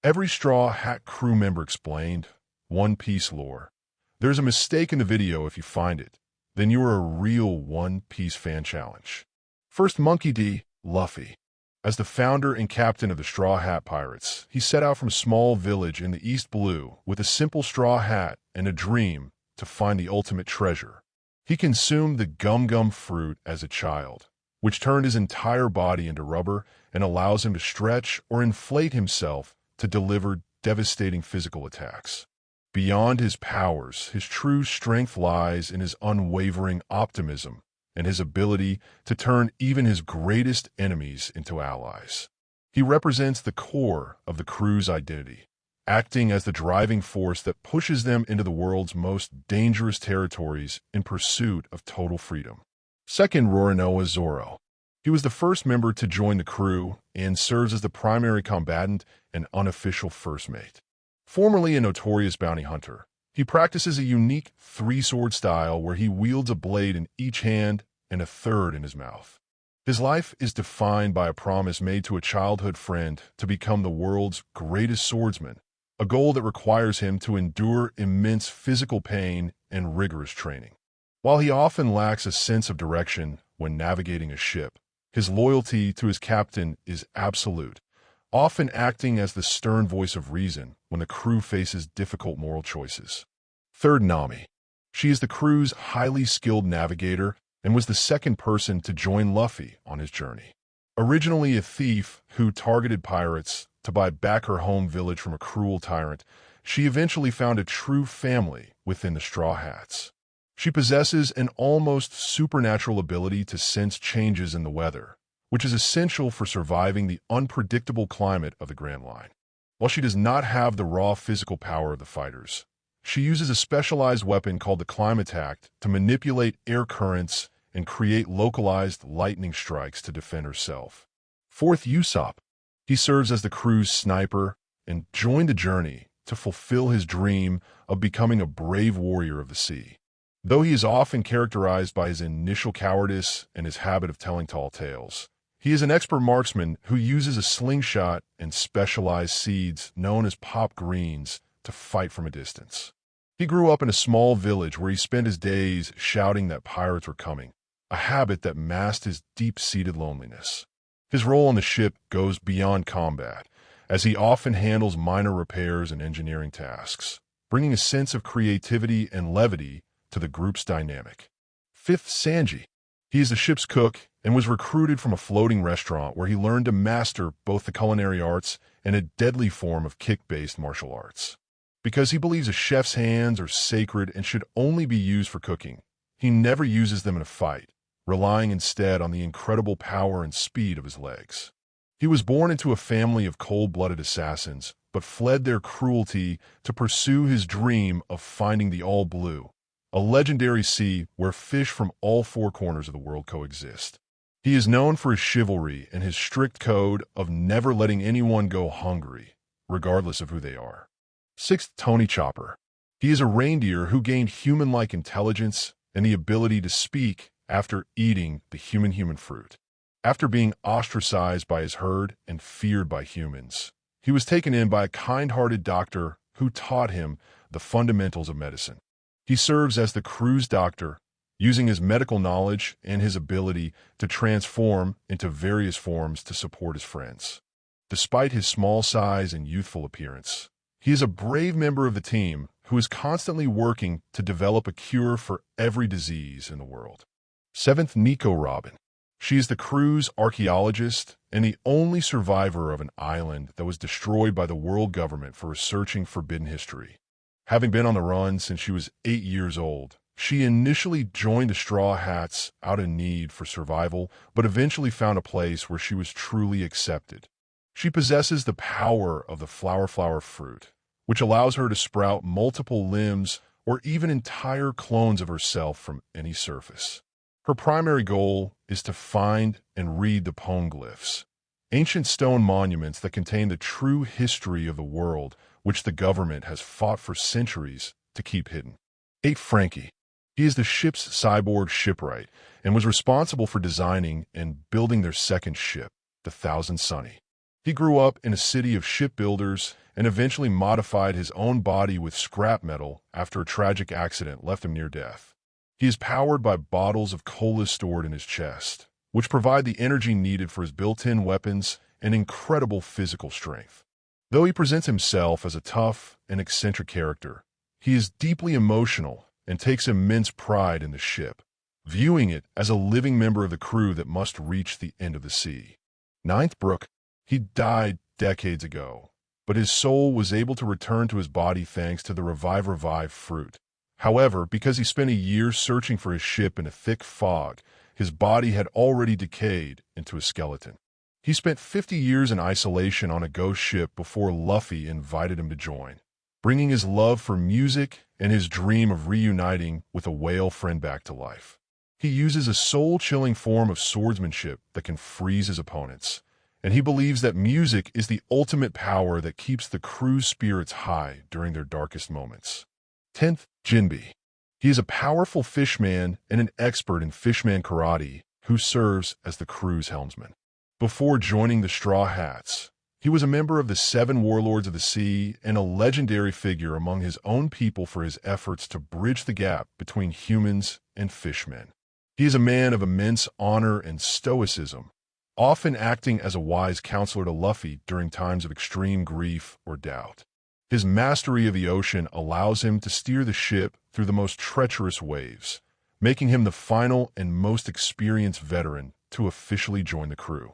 Every Straw Hat crew member explained. One Piece lore. There's a mistake in the video. If you find it, then you are a real One Piece fan. Challenge. First, Monkey D. Luffy. As the founder and captain of the Straw Hat Pirates, he set out from a small village in the East Blue with a simple straw hat and a dream to find the ultimate treasure. He consumed the gum-gum fruit as a child, which turned his entire body into rubber and allows him to stretch or inflate himself to deliver devastating physical attacks. Beyond his powers, his true strength lies in his unwavering optimism and his ability to turn even his greatest enemies into allies. He represents the core of the crew's identity, acting as the driving force that pushes them into the world's most dangerous territories in pursuit of total freedom. Second, Roronoa Zoro. He was the first member to join the crew and serves as the primary combatant and unofficial first mate. Formerly a notorious bounty hunter, he practices a unique three-sword style where he wields a blade in each hand and a third in his mouth. His life is defined by a promise made to a childhood friend to become the world's greatest swordsman, a goal that requires him to endure immense physical pain and rigorous training. While he often lacks a sense of direction when navigating a ship, his loyalty to his captain is absolute, often acting as the stern voice of reason when the crew faces difficult moral choices. Third, Nami. She is the crew's highly skilled navigator and was the second person to join Luffy on his journey. Originally a thief who targeted pirates to buy back her home village from a cruel tyrant, she eventually found a true family within the Straw Hats. She possesses an almost supernatural ability to sense changes in the weather, which is essential for surviving the unpredictable climate of the Grand Line. While she does not have the raw physical power of the fighters, she uses a specialized weapon called the Climatact to manipulate air currents and create localized lightning strikes to defend herself. Fourth, Usopp. He serves as the crew's sniper and joined the journey to fulfill his dream of becoming a brave warrior of the sea. Though he is often characterized by his initial cowardice and his habit of telling tall tales, he is an expert marksman who uses a slingshot and specialized seeds known as pop greens to fight from a distance. He grew up in a small village where he spent his days shouting that pirates were coming, a habit that masked his deep-seated loneliness. His role on the ship goes beyond combat, as he often handles minor repairs and engineering tasks, bringing a sense of creativity and levity to the group's dynamic. Fifth, Sanji. He is the ship's cook and was recruited from a floating restaurant where he learned to master both the culinary arts and a deadly form of kick-based martial arts. Because he believes a chef's hands are sacred and should only be used for cooking, he never uses them in a fight, relying instead on the incredible power and speed of his legs. He was born into a family of cold-blooded assassins, but fled their cruelty to pursue his dream of finding the All Blue, a legendary sea where fish from all four corners of the world coexist. He is known for his chivalry and his strict code of never letting anyone go hungry, regardless of who they are. Sixth, Tony Chopper. He is a reindeer who gained human-like intelligence and the ability to speak after eating the human fruit. After being ostracized by his herd and feared by humans, he was taken in by a kind-hearted doctor who taught him the fundamentals of medicine. He serves as the crew's doctor, using his medical knowledge and his ability to transform into various forms to support his friends. Despite his small size and youthful appearance, he is a brave member of the team who is constantly working to develop a cure for every disease in the world. Seventh, Nico Robin. She is the crew's archaeologist and the only survivor of an island that was destroyed by the world government for researching forbidden history. Having been on the run since she was 8 years old, she initially joined the Straw Hats out of need for survival, but eventually found a place where she was truly accepted. She possesses the power of the flower fruit, which allows her to sprout multiple limbs or even entire clones of herself from any surface. Her primary goal is to find and read the poneglyphs, ancient stone monuments that contain the true history of the world, which the government has fought for centuries to keep hidden. 8. Frankie. He is the ship's cyborg shipwright and was responsible for designing and building their second ship, the Thousand Sunny. He grew up in a city of shipbuilders and eventually modified his own body with scrap metal after a tragic accident left him near death. He is powered by bottles of cola stored in his chest, which provide the energy needed for his built-in weapons and incredible physical strength. Though he presents himself as a tough and eccentric character, he is deeply emotional and takes immense pride in the ship, viewing it as a living member of the crew that must reach the end of the sea. Ninth Brook. He died decades ago, but his soul was able to return to his body thanks to the Revive fruit. However, because he spent a year searching for his ship in a thick fog, his body had already decayed into a skeleton. He spent 50 years in isolation on a ghost ship before Luffy invited him to join, bringing his love for music and his dream of reuniting with a whale friend back to life. He uses a soul-chilling form of swordsmanship that can freeze his opponents, and he believes that music is the ultimate power that keeps the crew's spirits high during their darkest moments. 10th, Jinbe. He is a powerful fishman and an expert in fishman karate who serves as the crew's helmsman. Before joining the Straw Hats, he was a member of the 7 Warlords of the Sea and a legendary figure among his own people for his efforts to bridge the gap between humans and fishmen. He is a man of immense honor and stoicism, often acting as a wise counselor to Luffy during times of extreme grief or doubt. His mastery of the ocean allows him to steer the ship through the most treacherous waves, making him the final and most experienced veteran to officially join the crew.